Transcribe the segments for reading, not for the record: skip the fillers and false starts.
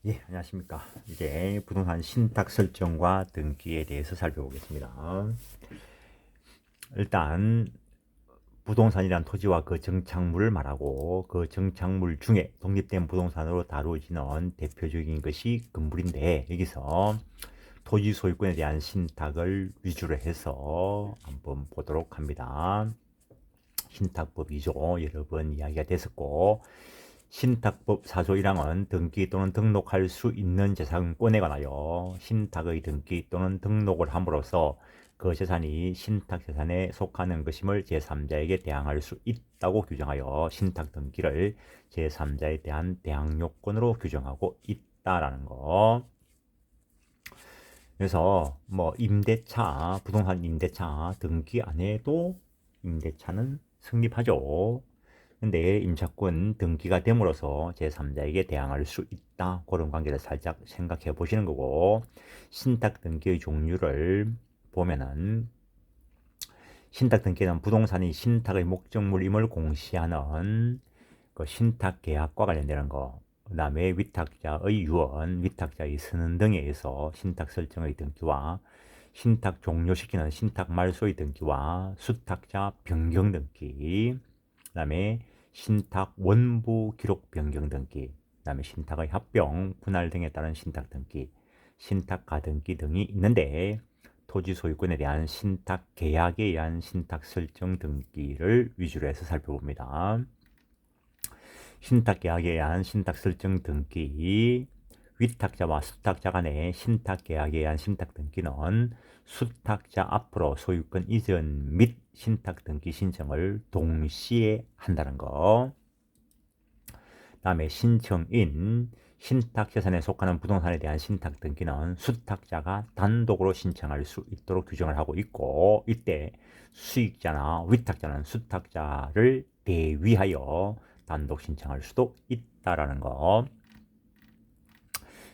예, 안녕하십니까. 이제 부동산 신탁 설정과 등기에 대해서 살펴보겠습니다. 일단 부동산이란 토지와 그 정착물을 말하고 그 정착물 중에 독립된 부동산으로 다루어지는 대표적인 것이 건물인데, 여기서 토지 소유권에 대한 신탁을 위주로 해서 한번 보도록 합니다. 신탁법 2조 여러 번 이야기가 됐었고, 신탁법 4조 1항은 등기 또는 등록할 수 있는 재산권에 관하여 신탁의 등기 또는 등록을 함으로써 그 재산이 신탁 재산에 속하는 것임을 제3자에게 대항할 수 있다고 규정하여 신탁 등기를 제3자에 대한 대항 요건으로 규정하고 있다라는 거. 그래서 뭐 임대차, 부동산 임대차 등기 안 해도 임대차는 성립하죠. 근데 임차권 등기가 됨으로써 제3자에게 대항할 수 있다. 그런 관계를 살짝 생각해 보시는 거고, 신탁 등기의 종류를 보면은 신탁 등기는 부동산이 신탁의 목적물임을 공시하는 그 신탁 계약과 관련되는 거, 그 다음에 위탁자의 유언, 위탁자의 선언 등에 의해서 신탁 설정의 등기와 신탁 종료시키는 신탁 말소의 등기와 수탁자 변경 등기, 그 다음에 신탁 원부 기록 변경 등기, 그 다음에 신탁의 합병, 분할 등에 따른 신탁 등기, 신탁 가등기 등이 있는데, 토지 소유권에 대한 신탁 계약에 의한 신탁 설정 등기를 위주로 해서 살펴봅니다. 신탁 계약에 의한 신탁 설정 등기, 위탁자와 수탁자 간의 신탁 계약에 의한 신탁 등기는 수탁자 앞으로 소유권 이전 및 신탁 등기 신청을 동시에 한다는 거. 다음에 신청인, 신탁 재산에 속하는 부동산에 대한 신탁 등기는 수탁자가 단독으로 신청할 수 있도록 규정을 하고 있고, 이때 수익자나 위탁자는 수탁자를 대위하여 단독 신청할 수도 있다라는 거.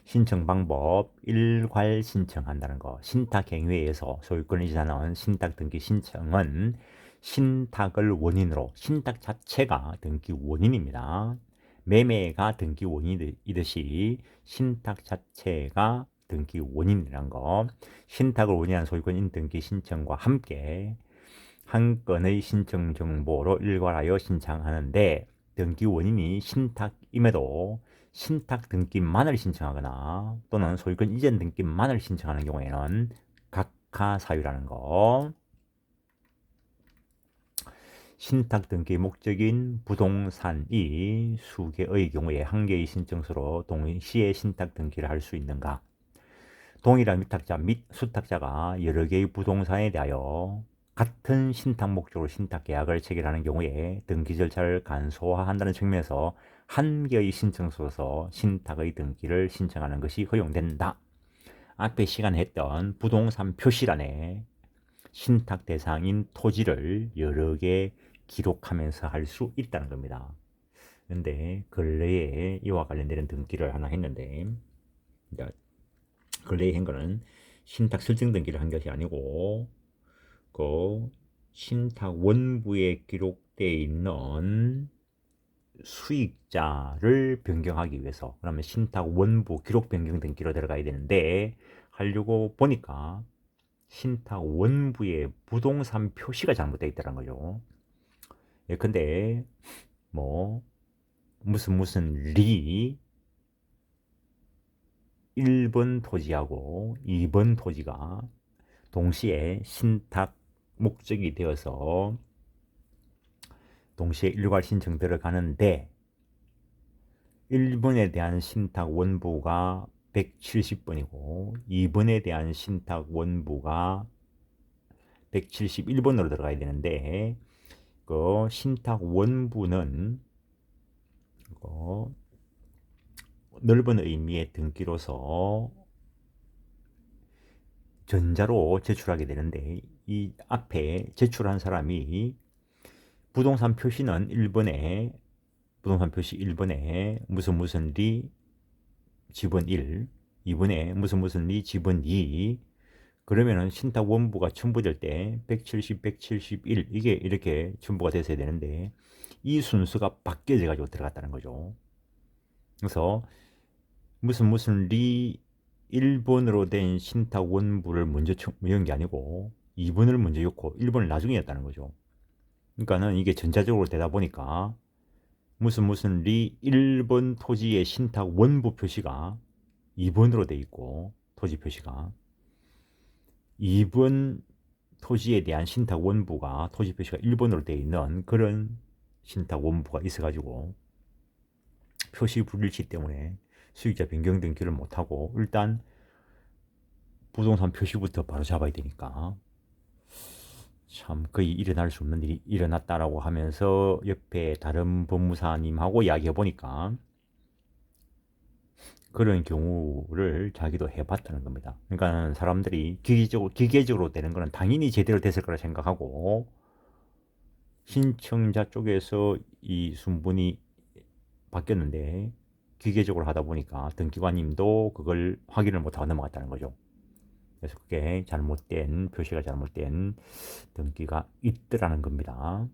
신청 방법, 일괄 신청한다는 거. 신탁 행위에서 소유권을 이전하는 신탁 등기 신청은 신탁을 원인으로, 신탁 자체가 등기 원인입니다. 매매가 등기 원인이듯이 신탁 자체가 등기 원인이라는 거. 신탁을 원인한 소유권 등기 신청과 함께 한 건의 신청 정보로 일괄하여 신청하는데, 등기 원인이 신탁임에도 신탁 등기만을 신청하거나 또는 소유권 이전 등기만을 신청하는 경우에는 각하사유라는 거. 신탁 등기 목적인 부동산이 수개의 경우에 한 개의 신청서로 동시에 신탁 등기를 할 수 있는가? 동일한 위탁자 및 수탁자가 여러 개의 부동산에 대하여 같은 신탁 목적으로 신탁 계약을 체결하는 경우에 등기 절차를 간소화한다는 측면에서 한 개의 신청서로서 신탁의 등기를 신청하는 것이 허용된다. 앞에 시간에 했던 부동산 표시란에 신탁 대상인 토지를 여러 개 기록하면서 할 수 있다는 겁니다. 그런데 근래에 이와 관련된 등기를 하나 했는데, 근래에 한 거는 신탁 설정 등기를 한 것이 아니고, 그 신탁 원부에 기록되어 있는 수익자를 변경하기 위해서, 그러면 신탁 원부 기록 변경 등기로 들어가야 되는데, 하려고 보니까 신탁 원부에 부동산 표시가 잘못되어 있다는 거죠. 예, 근데 뭐 무슨 리 1번 토지하고 2번 토지가 동시에 신탁 목적이 되어서 동시에 일괄 신청 들어가는데, 1번에 대한 신탁 원부가 170번이고 2번에 대한 신탁 원부가 171번으로 들어가야 되는데, 그 신탁 원부는 넓은 의미의 등기로서 전자로 제출하게 되는데, 이 앞에 제출한 사람이 부동산 표시는 1번에 부동산 표시 1번에 무슨 리 지번 1, 2번에 무슨 리 지번 2, 그러면은 신탁 원부가 첨부될 때 170, 171 이게 이렇게 첨부가 됐어야 되는데, 이 순서가 바뀌어져 가지고 들어갔다는 거죠. 그래서 무슨 리 1번으로 된 신탁 원부를 먼저 넣은 게 아니고 2번을 먼저 넣고 1번을 나중에 했다는 거죠. 그러니까는 이게 전자적으로 되다 보니까 무슨 리 1번 토지의 신탁 원부 표시가 2번으로 돼 있고 토지 표시가 2번 토지에 대한 신탁 원부가 토지 표시가 1번으로 돼 있는 그런 신탁 원부가 있어가지고 표시 불일치 때문에 수익자 변경 등기를 못하고 일단 부동산 표시부터 바로 잡아야 되니까 참 거의 일어날 수 없는 일이 일어났다라고 하면서 옆에 다른 법무사님하고 이야기해 보니까 그런 경우를 자기도 해봤다는 겁니다. 그러니까 사람들이 기계적으로 되는 거는 당연히 제대로 됐을 거라 생각하고 신청자 쪽에서 이 순번이 바뀌었는데 기계적으로 하다 보니까 등기관님도 그걸 확인을 못하고 넘어갔다는 거죠. 그래서 그게 잘못된 표시가 잘못된 등기가 있더라는 겁니다.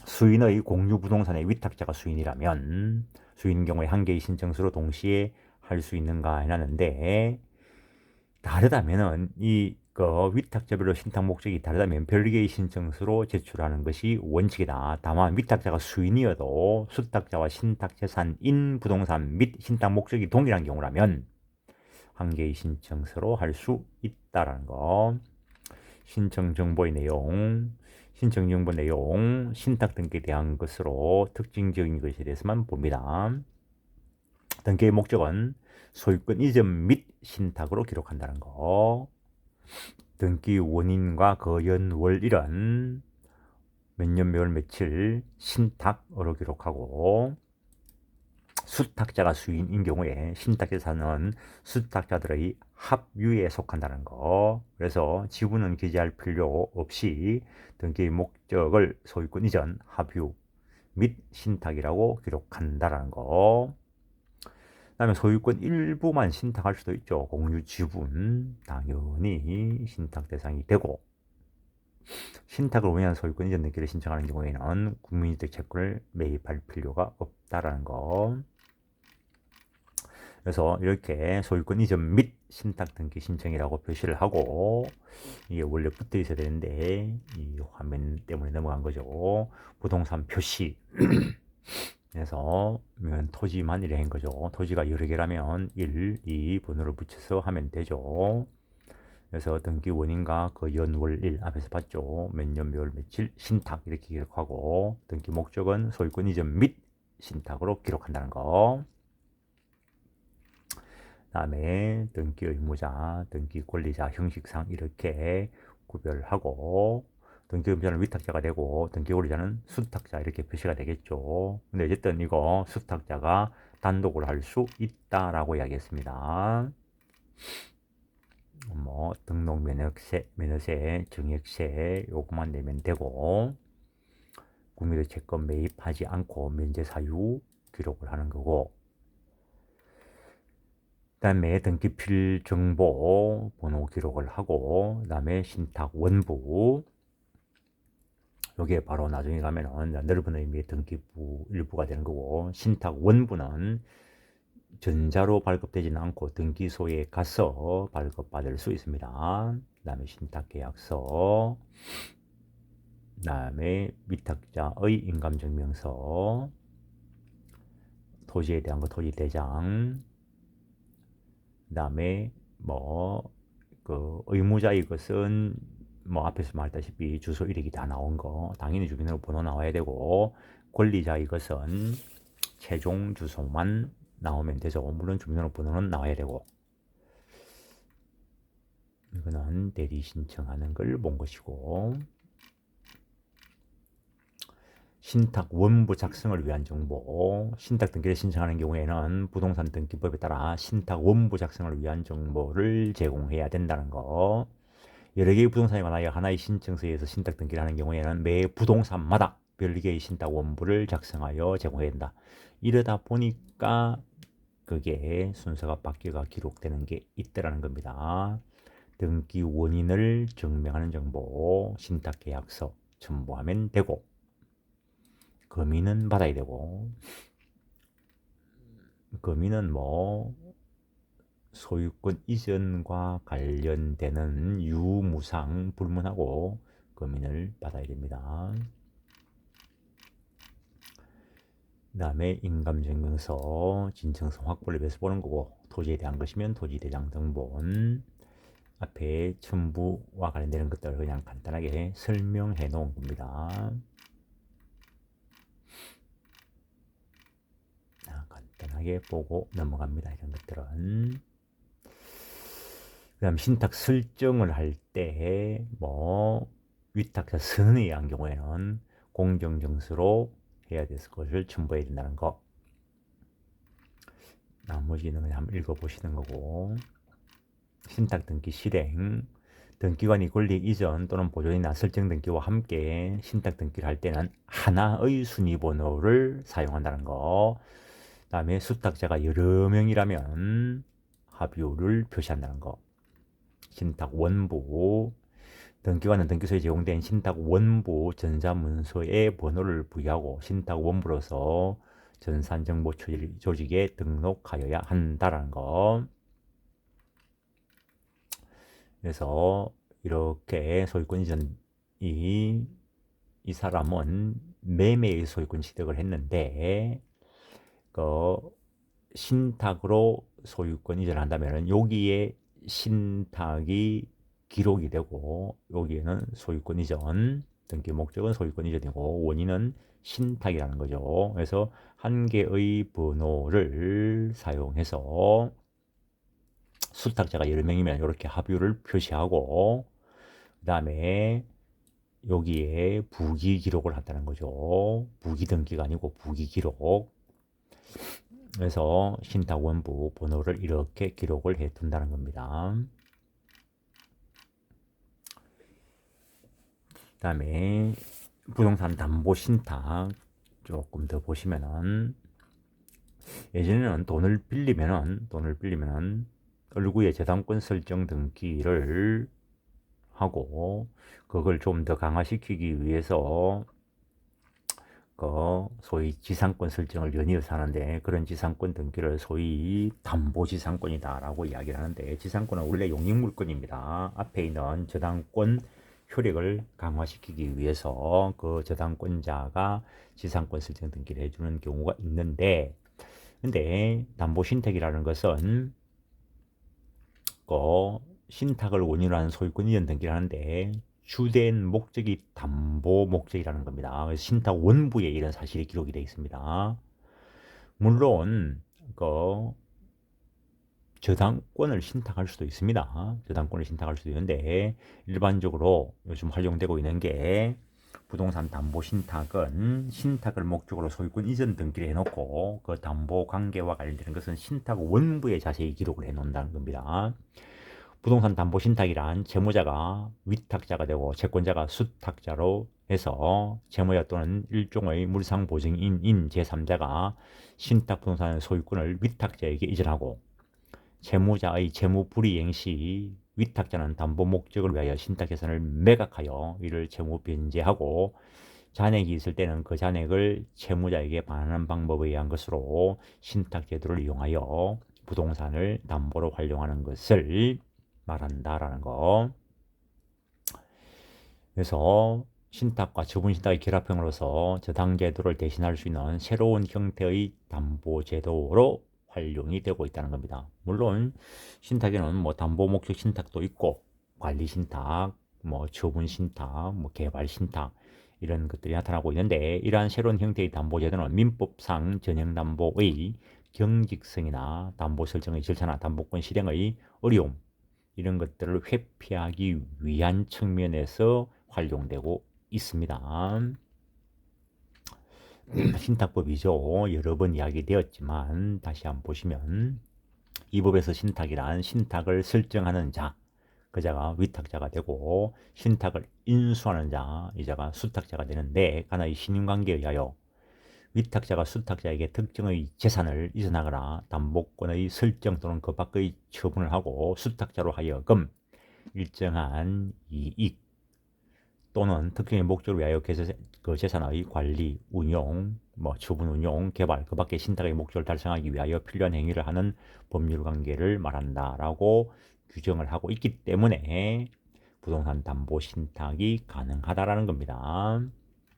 수인의 공유 부동산의 위탁자가 수인이라면 수인 경우에 한 개의 신청서로 동시에 할 수 있는가 해놨는데 다르다면은 위탁자별로 신탁 목적이 다르다면 별개의 신청서로 제출하는 것이 원칙이다. 다만 위탁자가 수인이어도 수탁자와 신탁 재산인 부동산 및 신탁 목적이 동일한 경우라면 한 개의 신청서로 할 수 있다라는 거. 신청 정보 내용, 신탁 등기에 대한 것으로 특징적인 것에 대해서만 봅니다. 등기의 목적은 소유권 이전 및 신탁으로 기록한다는 거. 등기 원인과 그 연월일은 몇 년 몇월 며칠 신탁으로 기록하고 수탁자가 수인인 경우에 신탁재산은 수탁자들의 합유에 속한다는 거. 그래서 지분은 기재할 필요 없이 등기의 목적을 소유권 이전, 합유 및 신탁이라고 기록한다는 거. 그다음에 소유권 일부만 신탁할 수도 있죠. 공유 지분 당연히 신탁 대상이 되고 신탁을 위한 소유권 이전 등기를 신청하는 경우에는 국민주택 채권을 매입할 필요가 없다라는 거. 그래서 이렇게 소유권 이전 및 신탁 등기 신청이라고 표시를 하고 이게 원래 붙어 있어야 되는데 이 화면 때문에 넘어간 거죠. 부동산 표시 그래서 토지만 이래 한 거죠. 토지가 여러 개라면 1, 2 번호를 붙여서 하면 되죠. 그래서 등기 원인과 그 연월일 앞에서 봤죠. 몇 년 몇월 며칠 신탁 이렇게 기록하고 등기 목적은 소유권 이전 및 신탁으로 기록한다는 거. 다음에 등기 의무자, 등기 권리자 형식상 이렇게 구별하고 등기 의무자는 위탁자가 되고 등기 권리자는 수탁자 이렇게 표시가 되겠죠. 근데 어쨌든 이거 수탁자가 단독으로 할 수 있다라고 이야기했습니다. 뭐 등록 면허세, 증액세 요것만 내면 되고 국민의 채권 매입하지 않고 면제 사유 기록을 하는 거고 그다음에 등기필 정보 번호 기록을 하고 그다음에 신탁 원부 여기에 바로 나중에 가면은 넓은 의미의 등기부 일부가 되는 거고 신탁 원부는 전자로 발급되지는 않고 등기소에 가서 발급받을 수 있습니다. 그다음에 신탁계약서 그다음에 위탁자의 인감증명서 토지에 대한 거 토지대장 그 다음에 의무자의 것은 앞에서 말했다시피 주소 일액이 다 나온 거 당연히 주민등록번호 나와야 되고 권리자의 것은 최종 주소만 나오면 되죠. 물론 주민등록번호는 나와야 되고 이거는 대리 신청하는 걸 본 것이고 신탁 원부 작성을 위한 정보 신탁 등기를 신청하는 경우에는 부동산 등기법에 따라 신탁 원부 작성을 위한 정보를 제공해야 된다는 거 여러 개의 부동산에 관하여 하나의 신청서에서 신탁 등기를 하는 경우에는 매 부동산마다 별개의 신탁 원부를 작성하여 제공해야 된다. 이러다 보니까 그게 순서가 바뀌어가 기록되는 게 있더라는 겁니다. 등기 원인을 증명하는 정보 신탁계약서 첨부하면 되고 금인은 받아야 되고 거미는 뭐 소유권 이전과 관련되는 유무상 불문하고 거민을 받아야 됩니다. 그 다음에 인감증명서, 진정성 확보를 위해서 보는 거고, 토지에 대한 것이면 토지대장 등본, 앞에 첨부와 관련되는 것들을 그냥 간단하게 설명해 놓은 겁니다. 간단하게 보고 넘어갑니다. 이런 것들은. 그 다음 신탁 설정을 할 때 뭐 위탁자 선언에 의한 경우에는 공정정서로 해야 될 것을 첨부해야 된다는 거. 나머지는 그냥 한번 읽어보시는 거고. 신탁 등기 실행, 등기관이 권리 이전 또는 보존이나 설정 등기와 함께 신탁 등기를 할 때는 하나의 순위번호를 사용한다는 거. 그 다음에 수탁자가 여러 명이라면 합의호를 표시한다는 거. 신탁 원부, 등기관은 등기소에 제공된 신탁 원부 전자문서에 번호를 부여하고 신탁 원부로서 전산정보 조직에 등록하여야 한다는 거. 그래서 이렇게 소유권 이전이 이 사람은 매매의 소유권 취득을 했는데 그 신탁으로 소유권 이전을 한다면 여기에 신탁이 기록이 되고 여기에는 소유권 이전, 등기 목적은 소유권 이전이고 원인은 신탁이라는 거죠. 그래서 한 개의 번호를 사용해서 수탁자가 여러 명이면 이렇게 합의를 표시하고 그 다음에 여기에 부기 기록을 한다는 거죠. 부기 등기가 아니고 부기 기록. 그래서 신탁 원부 번호를 이렇게 기록을 해 둔다는 겁니다. 그 다음에 부동산 담보 신탁 조금 더 보시면은 예전에는 돈을 빌리면은 얼구에 저당권 설정 등기를 하고 그걸 좀 더 강화시키기 위해서 소위 지상권 설정을 연이어서 하는데 그런 지상권 등기를 소위 담보지상권이다라고 이야기를 하는데 지상권은 원래 용익물권입니다. 앞에 있는 저당권 효력을 강화시키기 위해서 그 저당권자가 지상권 설정 등기를 해주는 경우가 있는데 근데 담보신탁이라는 것은 신탁을 원인으로 하는 소유권 이전 등기를 하는데 주된 목적이 담보 목적이라는 겁니다. 그래서 신탁 원부에 이런 사실이 기록이 되어 있습니다. 물론 저당권을 신탁할 수도 있습니다. 저당권을 신탁할 수도 있는데 일반적으로 요즘 활용되고 있는 게 부동산 담보 신탁은 신탁을 목적으로 소유권 이전 등기를 해놓고 그 담보 관계와 관련되는 것은 신탁 원부에 자세히 기록을 해놓는다는 겁니다. 부동산 담보 신탁이란 채무자가 위탁자가 되고 채권자가 수탁자로 해서 채무자 또는 일종의 물상보증인인 제3자가 신탁 부동산의 소유권을 위탁자에게 이전하고 채무자의 채무 불이행 시 위탁자는 담보 목적을 위하여 신탁 재산을 매각하여 이를 채무 변제하고 잔액이 있을 때는 그 잔액을 채무자에게 반환하는 방법에 의한 것으로 신탁 제도를 이용하여 부동산을 담보로 활용하는 것을 말한다라는 거. 그래서 신탁과 처분신탁의 결합형으로서 저당제도를 대신할 수 있는 새로운 형태의 담보제도로 활용이 되고 있다는 겁니다. 물론 신탁에는 뭐 담보 목적 신탁도 있고 관리 신탁, 뭐 처분 신탁, 뭐 개발 신탁 이런 것들이 나타나고 있는데 이러한 새로운 형태의 담보제도는 민법상 전형담보의 경직성이나 담보 설정의 절차나 담보권 실행의 어려움 이런 것들을 회피하기 위한 측면에서 활용되고 있습니다. 신탁법이죠. 여러 번 이야기되었지만 다시 한번 보시면 이 법에서 신탁이란 신탁을 설정하는 자, 그 자가 위탁자가 되고 신탁을 인수하는 자, 이 자가 수탁자가 되는데 하나의 신임관계에 의하여 위탁자가 수탁자에게 특정의 재산을 이전하거나 담보권의 설정 또는 그 밖의 처분을 하고 수탁자로 하여금 일정한 이익 또는 특정의 목적을 위하여 그 재산의 관리, 운용, 처분 운용, 개발, 그 밖의 신탁의 목적을 달성하기 위하여 필요한 행위를 하는 법률 관계를 말한다라고 규정을 하고 있기 때문에 부동산 담보 신탁이 가능하다라는 겁니다.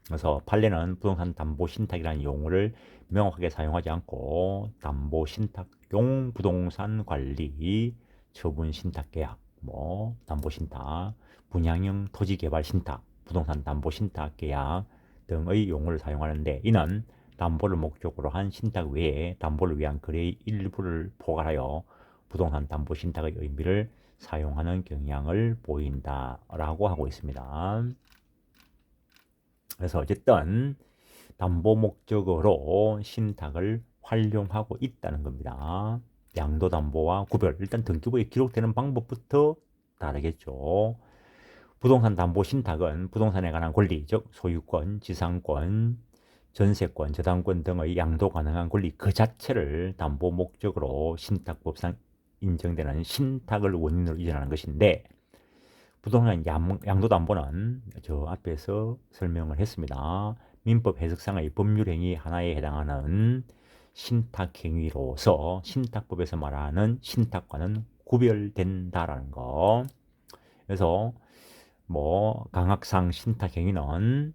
그래서 판례는 부동산 담보 신탁이라는 용어를 명확하게 사용하지 않고 담보 신탁용 부동산 관리, 처분 신탁 계약, 담보 신탁, 분양형 토지 개발 신탁, 부동산 담보 신탁 계약 등의 용어를 사용하는데, 이는 담보를 목적으로 한 신탁 외에 담보를 위한 거래의 일부를 포괄하여 부동산 담보 신탁의 의미를 사용하는 경향을 보인다라고 하고 있습니다. 그래서 어쨌든 담보 목적으로 신탁을 활용하고 있다는 겁니다. 양도담보와 구별, 일단 등기부에 기록되는 방법부터 다르겠죠. 부동산 담보 신탁은 부동산에 관한 권리, 즉 소유권, 지상권, 전세권, 저당권 등의 양도 가능한 권리 그 자체를 담보 목적으로 신탁법상 인정되는 신탁을 원인으로 이전하는 것인데, 부동산 양도담보는 저 앞에서 설명을 했습니다. 민법 해석상의 법률행위 하나에 해당하는 신탁행위로서 신탁법에서 말하는 신탁과는 구별된다라는 거. 그래서 강학상 신탁행위는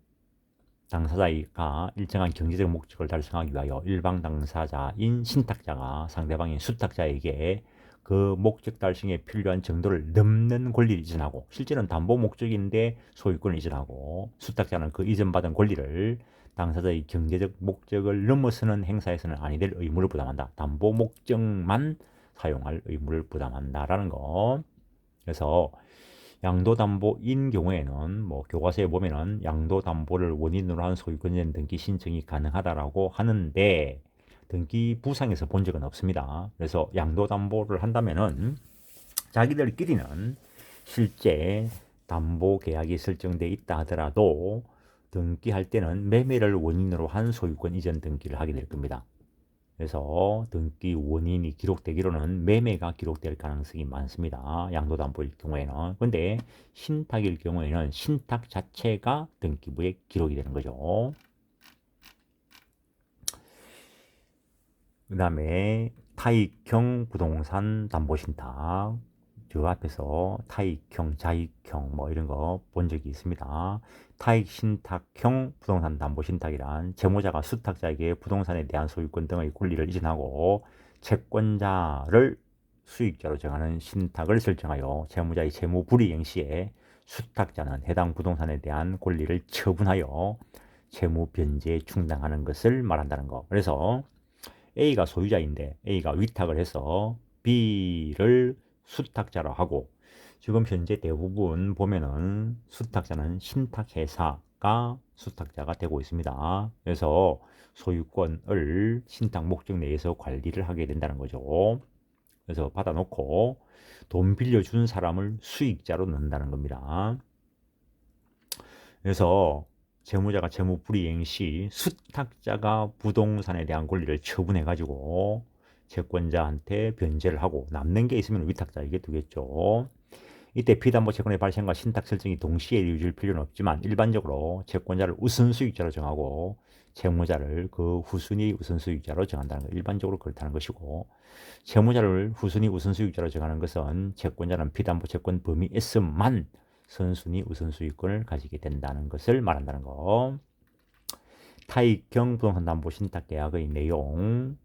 당사자가 일정한 경제적 목적을 달성하기 위하여 일방 당사자인 신탁자가 상대방인 수탁자에게 그 목적 달성에 필요한 정도를 넘는 권리를 이전하고, 실제는 담보 목적인데 소유권을 이전하고, 수탁자는 그 이전받은 권리를 당사자의 경제적 목적을 넘어서는 행사에서는 아니 될 의무를 부담한다. 담보 목적만 사용할 의무를 부담한다라는 거. 그래서 양도담보인 경우에는 교과서에 보면은 양도담보를 원인으로 한 소유권전 등기 신청이 가능하다라고 하는데, 등기부상에서 본 적은 없습니다. 그래서 양도담보를 한다면은 자기들끼리는 실제 담보계약이 설정돼 있다 하더라도 등기할 때는 매매를 원인으로 한 소유권 이전 등기를 하게 될 겁니다. 그래서 등기 원인이 기록되기로는 매매가 기록될 가능성이 많습니다. 양도담보일 경우에는. 근데 신탁일 경우에는 신탁 자체가 등기부에 기록이 되는 거죠. 그 다음에 타익형 부동산 담보신탁. 저 앞에서 타익형, 자익형 이런 거 본 적이 있습니다. 타익신탁형 부동산 담보신탁이란 채무자가 수탁자에게 부동산에 대한 소유권 등의 권리를 이전하고 채권자를 수익자로 정하는 신탁을 설정하여 채무자의 채무 불이행 시에 수탁자는 해당 부동산에 대한 권리를 처분하여 채무 변제에 충당하는 것을 말한다는 거. 그래서 A가 소유자인데 A가 위탁을 해서 B를 수탁자로 하고, 지금 현재 대부분 보면은 수탁자는 신탁회사가 수탁자가 되고 있습니다. 그래서 소유권을 신탁 목적 내에서 관리를 하게 된다는 거죠. 그래서 받아놓고 돈 빌려준 사람을 수익자로 넣는다는 겁니다. 그래서 채무자가 채무 불이행 시 수탁자가 부동산에 대한 권리를 처분해 가지고 채권자한테 변제를 하고, 남는 게 있으면 위탁자에게 두겠죠. 이때 피담보 채권의 발생과 신탁 설정이 동시에 이루어질 필요는 없지만, 일반적으로 채권자를 우선수익자로 정하고 채무자를 그 후순위 우선수익자로 정한다는 것, 일반적으로 그렇다는 것이고, 채무자를 후순위 우선수익자로 정하는 것은 채권자는 피담보 채권 범위에서만 선순위 우선수익권을 가지게 된다는 것을 말한다는 거. 타익형 부동산 담보 신탁 계약의 내용.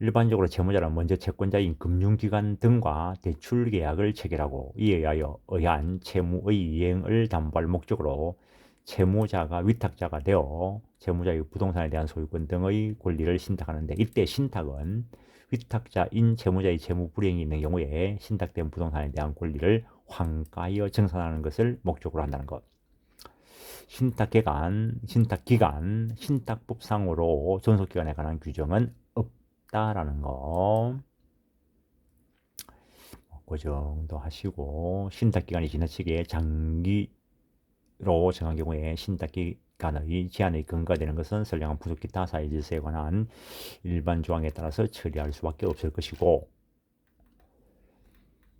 일반적으로 채무자는 먼저 채권자인 금융기관 등과 대출 계약을 체결하고, 이에 의한 채무의 이행을 담보할 목적으로 채무자가 위탁자가 되어 채무자의 부동산에 대한 소유권 등의 권리를 신탁하는데, 이때 신탁은 위탁자인 채무자의 채무 불이행이 있는 경우에 신탁된 부동산에 대한 권리를 환가하여 정산하는 것을 목적으로 한다는 것. 신탁기간, 신탁법상으로 존속기간에 관한 규정은 없다라는 거. 그 정도 하시고, 신탁기간이 지나치게 장기로 정한 경우에 신탁기간의 제한의 근거가 되는 것은 선량한 부속 기타 사회질서에 관한 일반 조항에 따라서 처리할 수밖에 없을 것이고,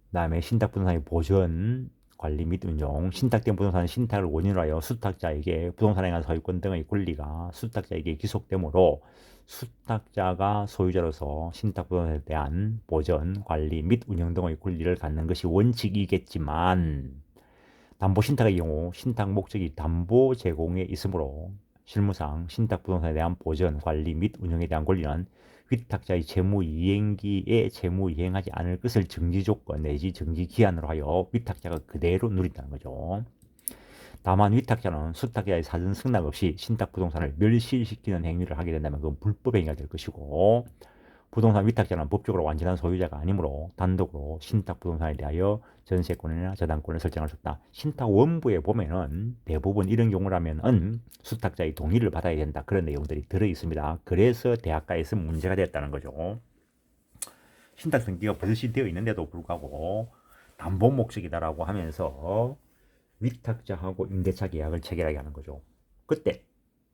그 다음에 신탁부동산의 보전 관리 및 운용, 신탁된 부동산은 신탁을 원인으로 하여 수탁자에게 부동산에 관한 소유권 등의 권리가 수탁자에게 기속되므로 수탁자가 소유자로서 신탁 부동산에 대한 보전, 관리 및 운영 등의 권리를 갖는 것이 원칙이겠지만 담보 신탁의 경우 신탁 목적이 담보 제공에 있으므로 실무상 신탁 부동산에 대한 보전, 관리 및 운영에 대한 권리는 위탁자의 채무 이행기에 채무 이행하지 않을 것을 정지 조건 내지 정지 기한으로 하여 위탁자가 그대로 누린다는 거죠. 다만 위탁자는 수탁자의 사전 승낙 없이 신탁 부동산을 멸실시키는 행위를 하게 된다면 그건 불법 행위가 될 것이고 부동산 위탁자는 법적으로 완전한 소유자가 아니므로 단독으로 신탁 부동산에 대하여 전세권이나 저당권을 설정할 수 없다. 신탁 원부에 보면은 대부분 이런 경우라면은 수탁자의 동의를 받아야 된다. 그런 내용들이 들어 있습니다. 그래서 대학가에서 문제가 됐다는 거죠. 신탁 등기가 버젓이 되어 있는데도 불구하고 담보 목적이다라고 하면서 위탁자하고 임대차 계약을 체결하게 하는 거죠. 그때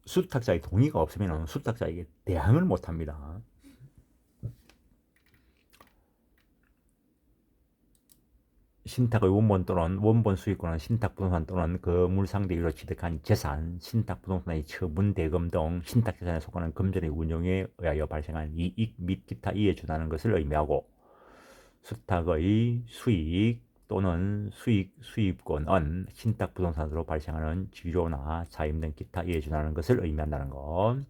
수탁자의 동의가 없으면 수탁자에게 대항을 못 합니다. 신탁의 원본 또는 원본 수익권은 신탁 부동산 또는 건물 상대로 취득한 재산, 신탁 부동산의 처분 대금 등 신탁 재산에 속하는 금전의 운용에 의하여 발생한 이익 및 기타 이에 준하는 것을 의미하고 수탁의 수익 또는 수입권은 신탁 부동산으로 발생하는 지료나 차임 등 기타 이에 준하는 것을 의미한다는 것.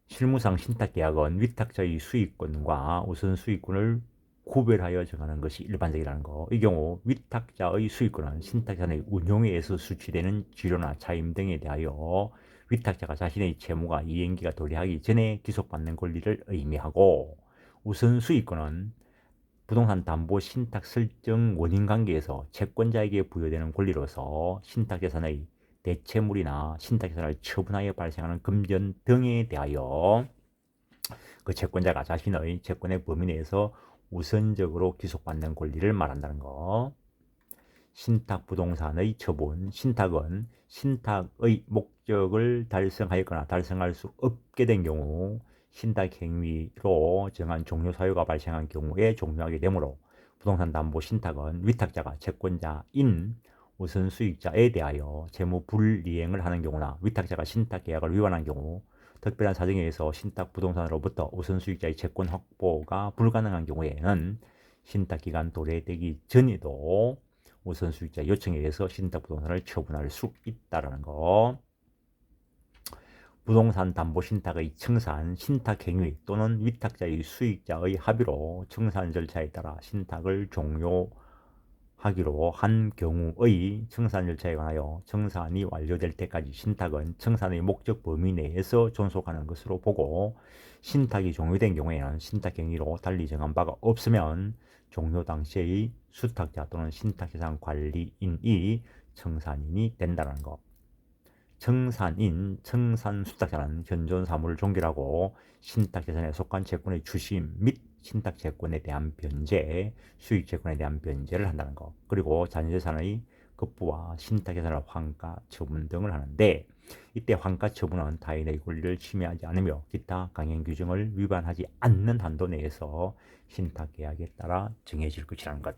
실무상 신탁 계약은 위탁자의 수익권과 우선 수익권을 구별하여 정하는 것이 일반적이라는 거. 이 경우 위탁자의 수익권은 신탁자의 운용에 의해서 수취되는 지료나 차임 등에 대하여 위탁자가 자신의 채무가 이행기가 도래하기 전에 기속받는 권리를 의미하고 우선 수익권은 부동산 담보 신탁 설정 원인 관계에서 채권자에게 부여되는 권리로서 신탁재산의 대체물이나 신탁재산을 처분하여 발생하는 금전 등에 대하여 그 채권자가 자신의 채권의 범위 내에서 우선적으로 기속받는 권리를 말한다는 거. 신탁 부동산의 처분, 신탁은 신탁의 목적을 달성하였거나 달성할 수 없게 된 경우 신탁 행위로 정한 종료 사유가 발생한 경우에 종료하게 되므로 부동산 담보 신탁은 위탁자가 채권자인 우선 수익자에 대하여 채무 불이행을 하는 경우나 위탁자가 신탁 계약을 위반한 경우 특별한 사정에 의해서 신탁 부동산으로부터 우선 수익자의 채권 확보가 불가능한 경우에는 신탁 기간 도래되기 전에도 우선 수익자 요청에 의해서 신탁 부동산을 처분할 수 있다는 거. 부동산 담보 신탁의 청산, 신탁 행위 또는 위탁자의 수익자의 합의로 청산 절차에 따라 신탁을 종료하기로 한 경우의 청산 절차에 관하여 청산이 완료될 때까지 신탁은 청산의 목적 범위 내에서 존속하는 것으로 보고 신탁이 종료된 경우에는 신탁 행위로 달리 정한 바가 없으면 종료 당시의 수탁자 또는 신탁재산 관리인이 청산인이 된다는 것. 청산인, 청산수탁자는 현존 사물을 종결하고 신탁재산에 속한 채권의 추심 및 신탁채권에 대한 변제, 수익채권에 대한 변제를 한다는 것. 그리고 잔여재산의 급부와 신탁재산을 환가, 처분 등을 하는데 이때 환가 처분은 타인의 권리를 침해하지 않으며 기타 강행 규정을 위반하지 않는 한도 내에서 신탁계약에 따라 정해질 것이라는 것.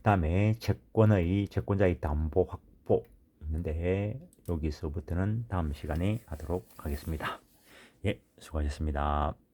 다음에 채권자의 담보 확보 있는데 여기서부터는 다음 시간에 하도록 하겠습니다. 예, 수고하셨습니다.